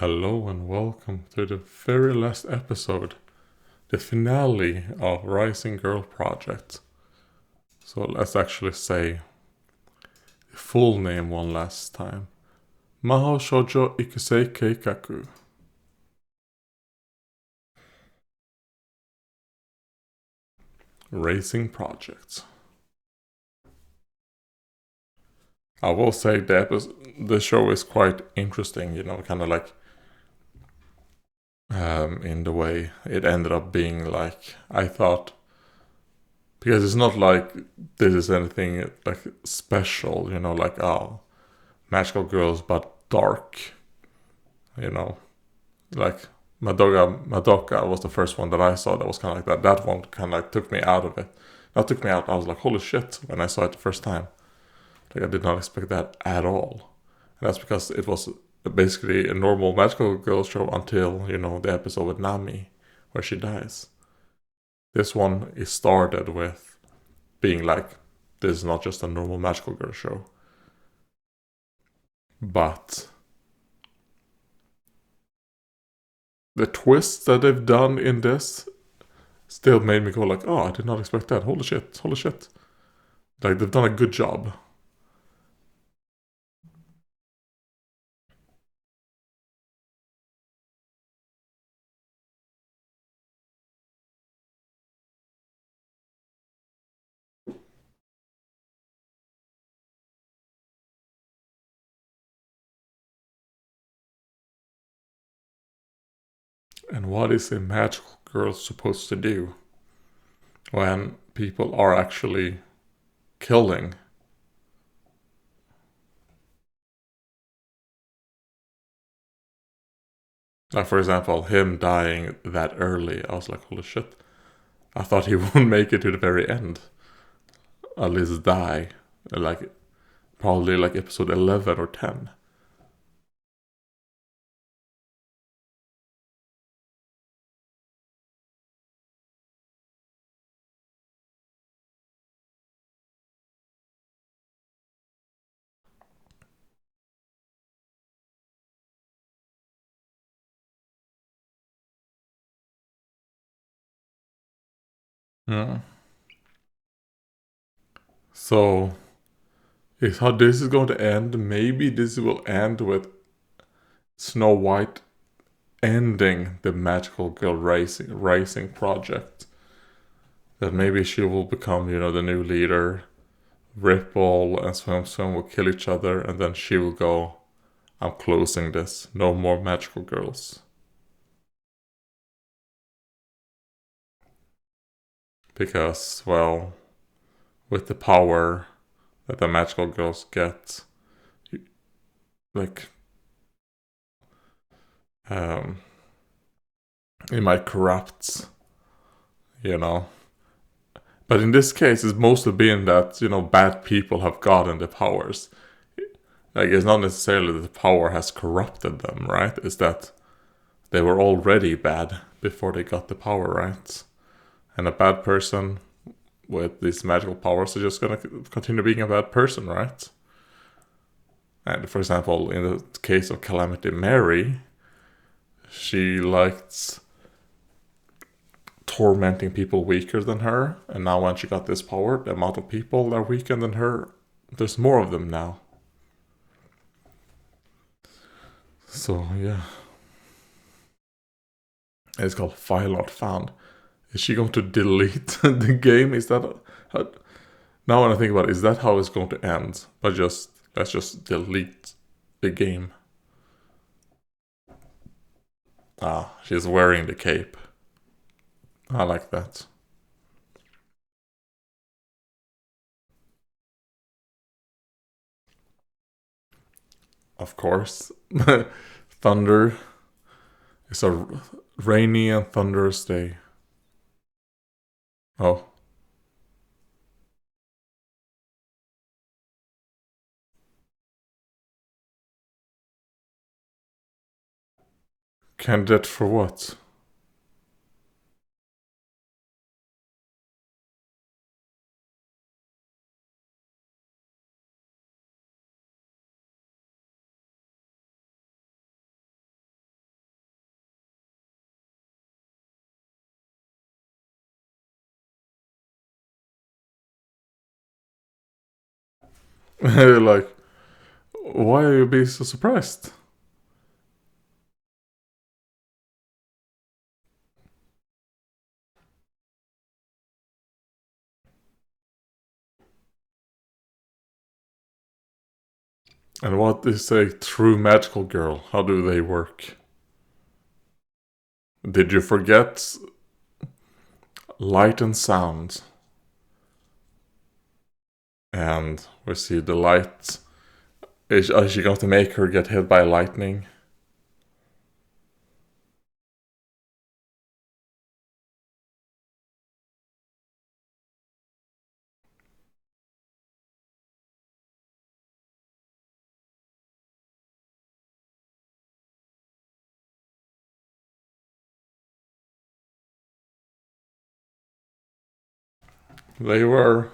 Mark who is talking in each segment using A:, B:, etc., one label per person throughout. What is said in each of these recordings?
A: Hello and welcome to the very last episode, the finale of Rising Girl Project. So let's actually say the full name one last time. Mahou Shoujo Ikusei Keikaku. Racing Project. I will say the show is quite interesting, kind of like in the way it ended up being. Like I thought, because it's not like this is anything like special, like magical girls but dark, you know. Like Madoka was the first one that I saw that was kind of like that. That one kind of like took me out of it. Not took me out. I was like, holy shit, when I saw it the first time. Like I did not expect that at all. And that's because it was basically a normal magical girl show until, the episode with Nami, where she dies. This one is started with being like, this is not just a normal magical girl show. But the twists that they've done in this still made me go like, oh, I did not expect that. Holy shit, holy shit. Like they've done a good job. And what is a magical girl supposed to do when people are actually killing? Like for example, him dying that early, I was like, holy shit. I thought he wouldn't make it to the very end. At least die. Like probably like episode 11 or 10. Yeah. So is how this is going to end. Maybe this will end with Snow White ending the magical girl racing project. That maybe she will become, the new leader. Ripple and Swim will kill each other, and then she will go, I'm closing this. No more magical girls. Because, well, with the power that the magical girls get, like, um, it might corrupt, you know. But in this case, it's mostly been that, bad people have gotten the powers. Like, it's not necessarily that the power has corrupted them, right? It's that they were already bad before they got the power, right? And a bad person with these magical powers is just gonna continue being a bad person, right? And for example, in the case of Calamity Mary, she liked tormenting people weaker than her, and now when she got this power, the amount of people that are weaker than her, there's more of them now. So yeah, it's called File Not Found. Is she going to delete the game? Is that now when I think about it, is that how it's going to end? But just let's just delete the game. Ah, she's wearing the cape. I like that. Of course. Thunder. It's a rainy and thunderous day. Oh, candidate for what? Like, why are you being so surprised? And what is a true magical girl? How do they work? Did you forget light and sound? And we see the light. Is she going to make her get hit by lightning? They were.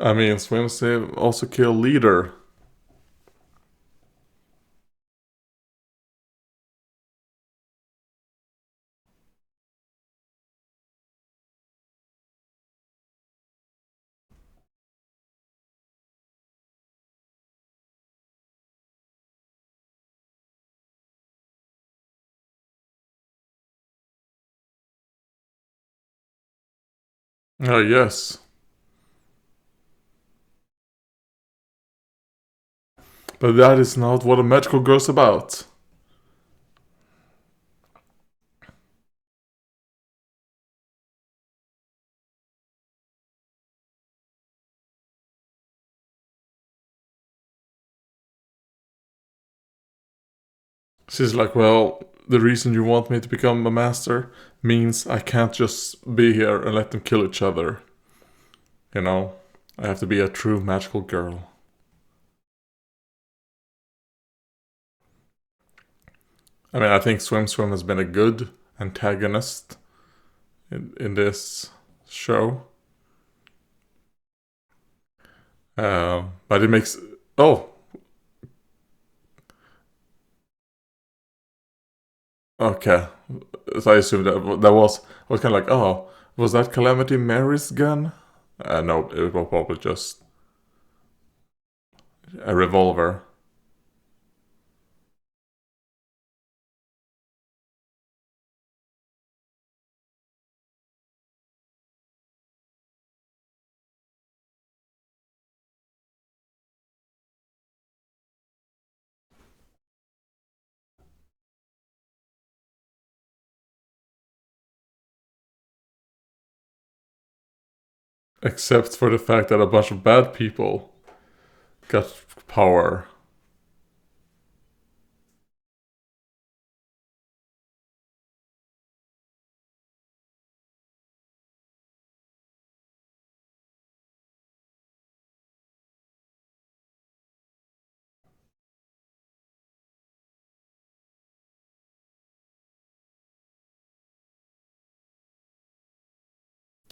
A: I mean, Swimsy also killed Leader. Oh, yes. But that is not what a magical girl's about. She's like, well, the reason you want me to become a master means I can't just be here and let them kill each other. You know? I have to be a true magical girl. I mean, I think Swim Swim has been a good antagonist in this show. But it makes. Oh, okay. So I assumed that was kind of like, oh, was that Calamity Mary's gun? No, it was probably just a revolver. Except for the fact that a bunch of bad people got power.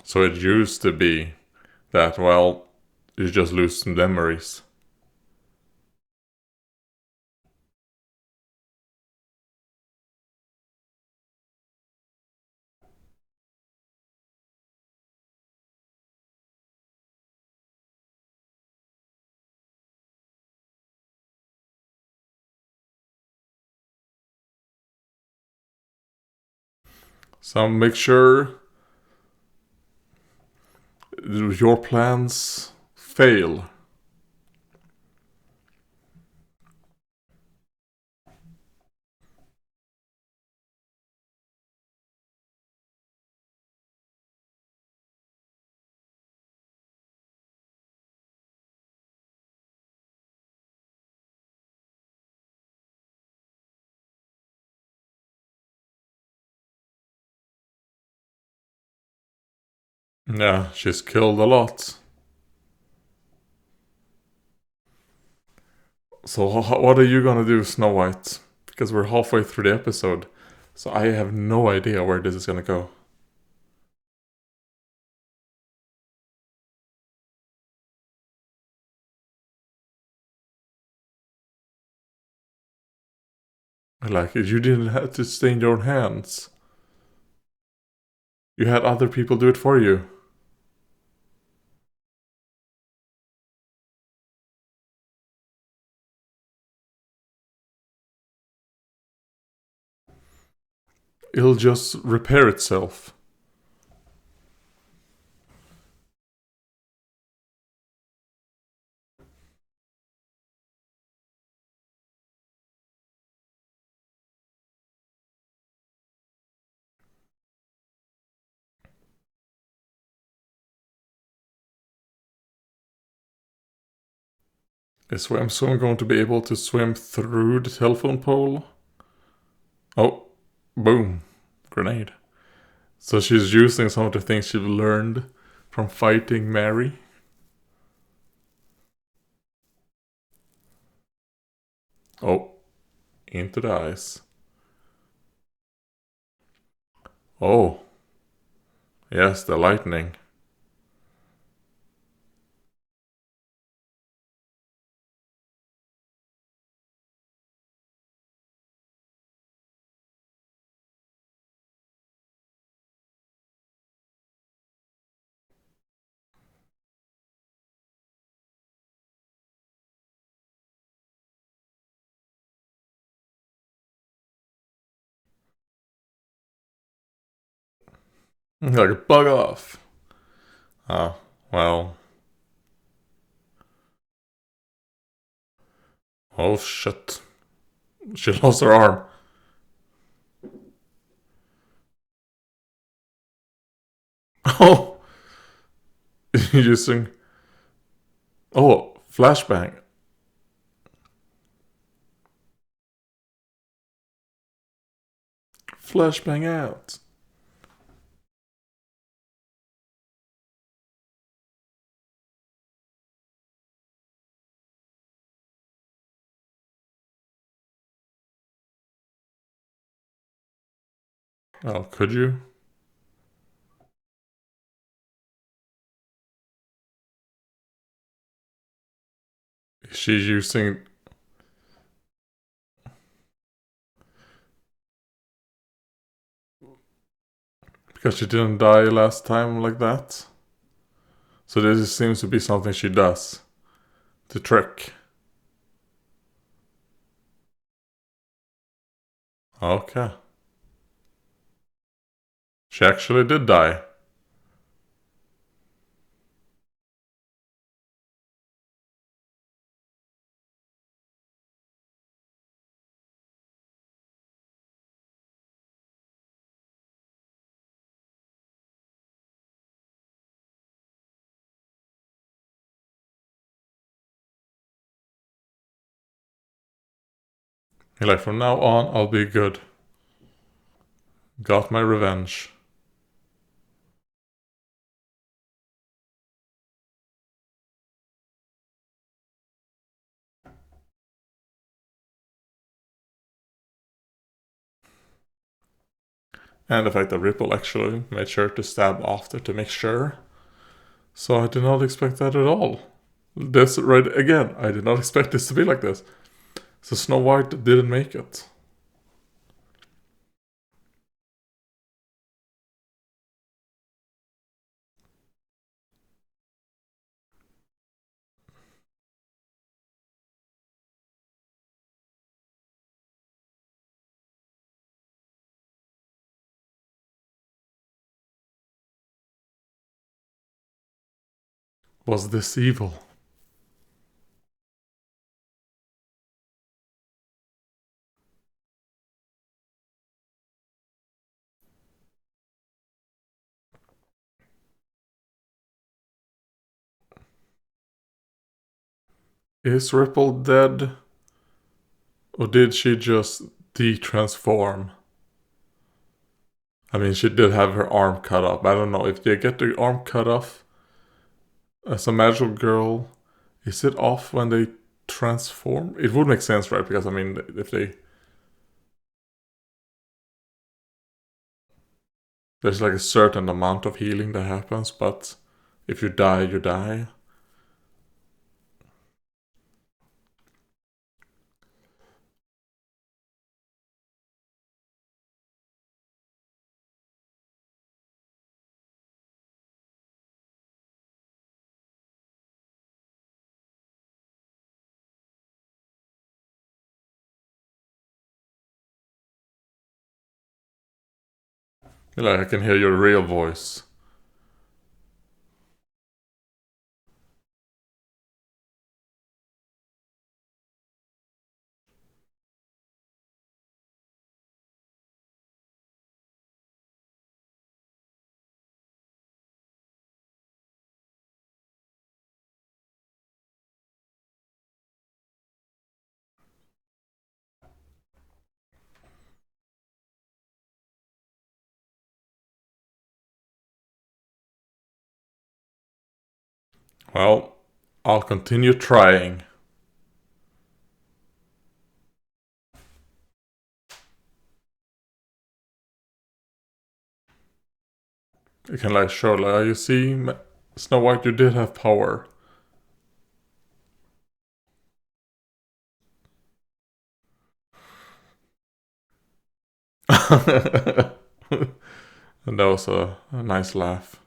A: So it used to be that, well, you just lose some memories. So make sure your plans fail. Yeah, she's killed a lot. So what are you gonna do, Snow White? Because we're halfway through the episode, so I have no idea where this is gonna go. Like, you didn't have to stay in your own hands. You had other people do it for you. It'll just repair itself. Is I'm soon going to be able to swim through the telephone pole? Oh, boom. Grenade. So she's using some of the things she's learned from fighting Mary. Oh, into the ice. Oh, yes, the lightning. Like, bug off. Ah, well. Oh shit. She lost her arm. Oh! Using. Oh, flashbang. Flashbang out. Oh, could you? Is she using. Because she didn't die last time like that? So this seems to be something she does. The trick. Okay. She actually did die. You're like, from now on, I'll be good. Got my revenge. And the fact that Ripple actually made sure to stab after to make sure. So I did not expect that at all. This right again, I did not expect this to be like this. So Snow White didn't make it. Was this evil? Is Ripple dead? Or did she just de-transform? I mean, she did have her arm cut off. I don't know if they get the arm cut off as a magical girl. Is it off when they transform? It would make sense, right? Because I mean, if they there's like a certain amount of healing that happens, but if you die, you die. Like I can hear your real voice. Well, I'll continue trying. You can like show like you see, Snow White, you did have power. And that was a nice laugh.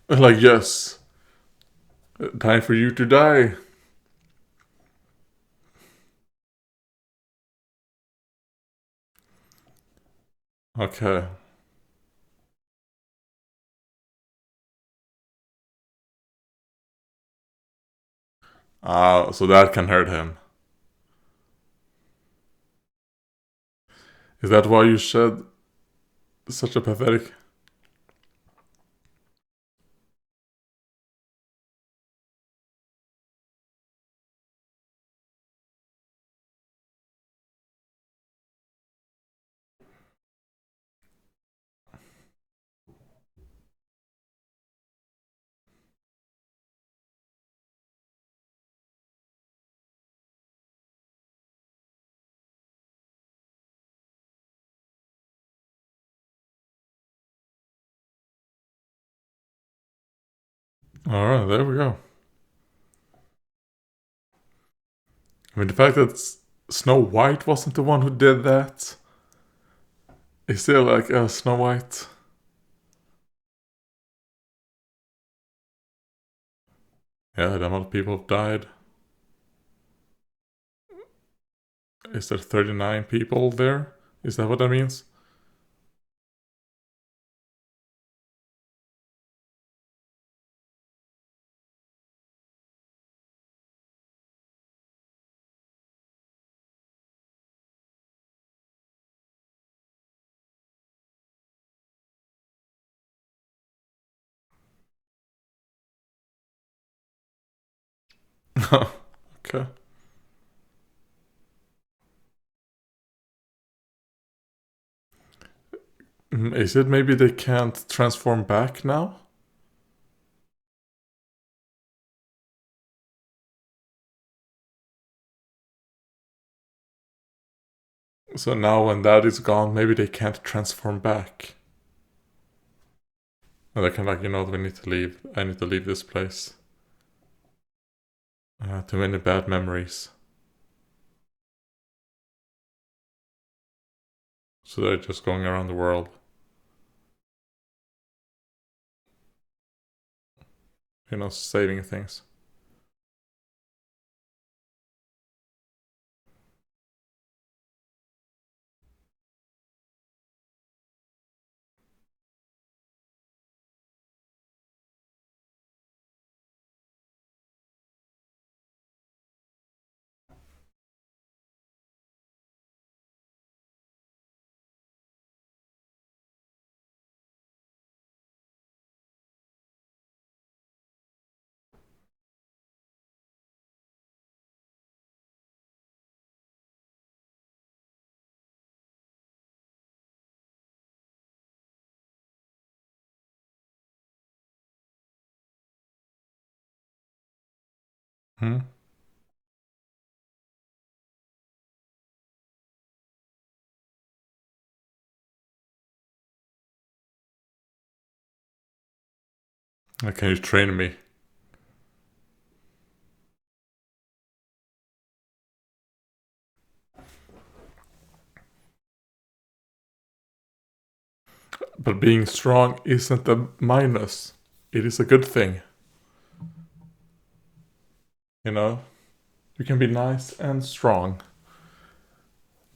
A: Like yes, time for you to die. Okay. So that can hurt him. Is that why you shed such a pathetic? All right, there we go. I mean, the fact that Snow White wasn't the one who did that is still like, Snow White. Yeah, the amount of people have died. Is there 39 people there? Is that what that means? Okay. Is it maybe they can't transform back now? So now when that is gone, maybe they can't transform back. And they can like, we need to leave. I need to leave this place. Too many bad memories. So they're just going around the world, saving things. Hmm? Can you train me? But being strong isn't a minus. It is a good thing. You know? You can be nice and strong.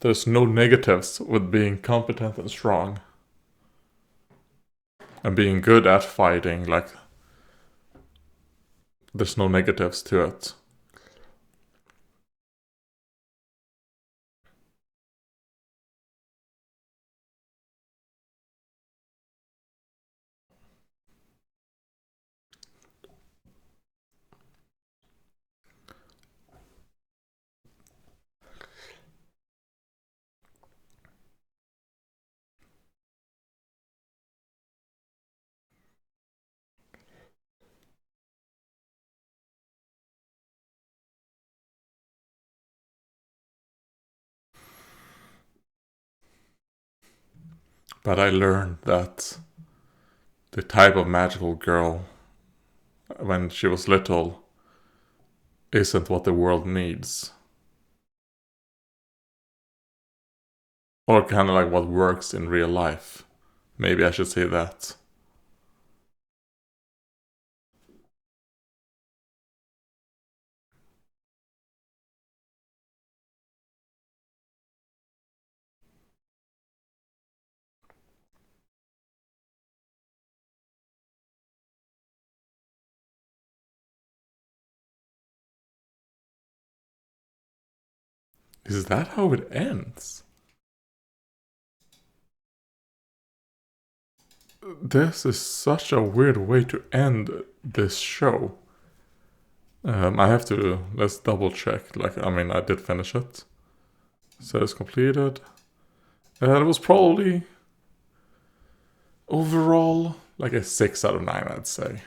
A: There's no negatives with being competent and strong. And being good at fighting, like, there's no negatives to it. But I learned that the type of magical girl when she was little isn't what the world needs. Or kind of like what works in real life. Maybe I should say that. Is that how it ends? This is such a weird way to end this show. I have to, let's double check. Like, I mean, I did finish it. So it's completed. It was probably overall like a 6 out of 9, I'd say.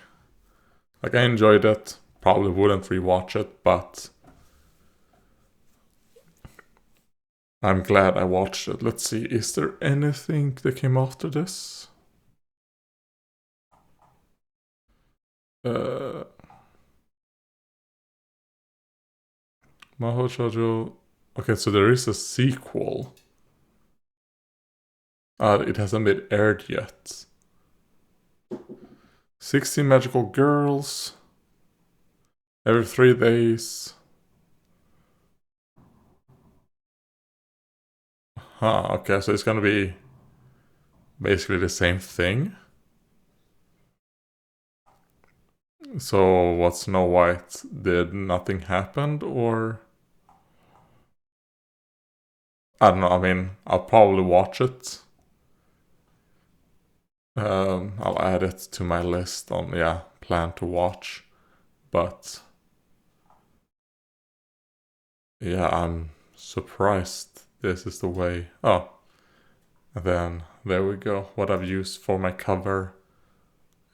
A: Like, I enjoyed it. Probably wouldn't rewatch it, but I'm glad I watched it. Let's see, is there anything that came after this? Uh, Mahou Shoujo. Okay, so there is a sequel. It hasn't been aired yet. 16 magical girls. Every 3 days. Huh, okay, so it's gonna be basically the same thing. So what, Snow White did nothing happened, or I don't know, I mean, I'll probably watch it. I'll add it to my list on, yeah, plan to watch. But yeah, I'm surprised this is the way. Oh, and then there we go. What I've used for my cover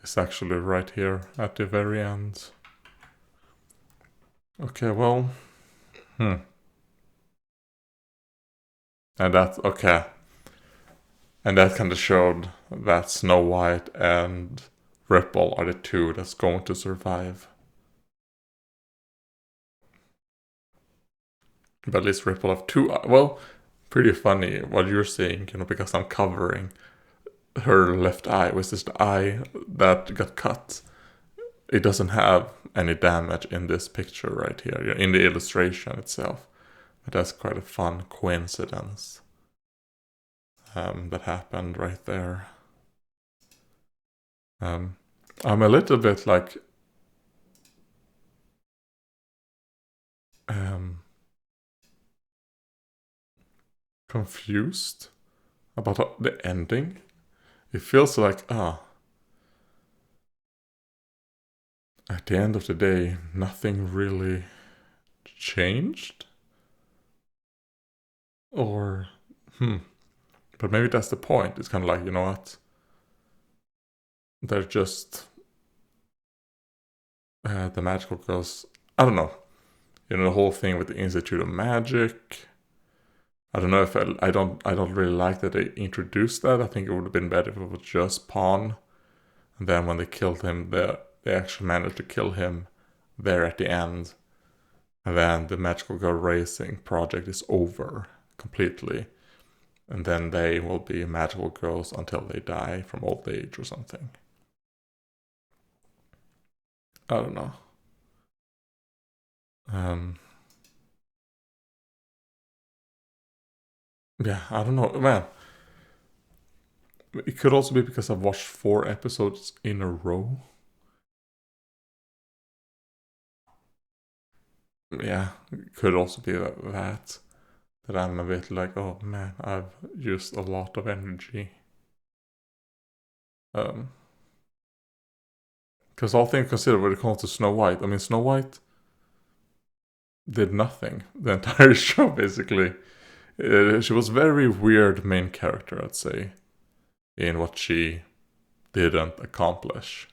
A: is actually right here at the very end. Okay, well, and that's okay. And that kind of showed that Snow White and Ripple are the two that's going to survive. But at least Ripple have two. Well, pretty funny what you're saying, because I'm covering her left eye, which is the eye that got cut. It doesn't have any damage in this picture right here, in the illustration itself. But that's quite a fun coincidence that happened right there. I'm a little bit like confused about the ending. It feels like, at the end of the day, nothing really changed? Or, but maybe that's the point. It's kind of like, you know what? They're just the magical girls. I don't know. The whole thing with the Institute of Magic. I don't know if I don't really like that they introduced that. I think it would have been better if it was just Pawn. And then when they killed him, they actually managed to kill him there at the end. And then the Magical Girl Racing project is over completely. And then they will be magical girls until they die from old age or something. I don't know. Yeah, I don't know. Man, it could also be because I've watched 4 episodes in a row. Yeah, it could also be that I'm a bit like, oh man, I've used a lot of energy. Because all things considered, when it comes to Snow White, I mean, Snow White did nothing the entire show, basically. She was very weird main character, I'd say, in what she didn't accomplish.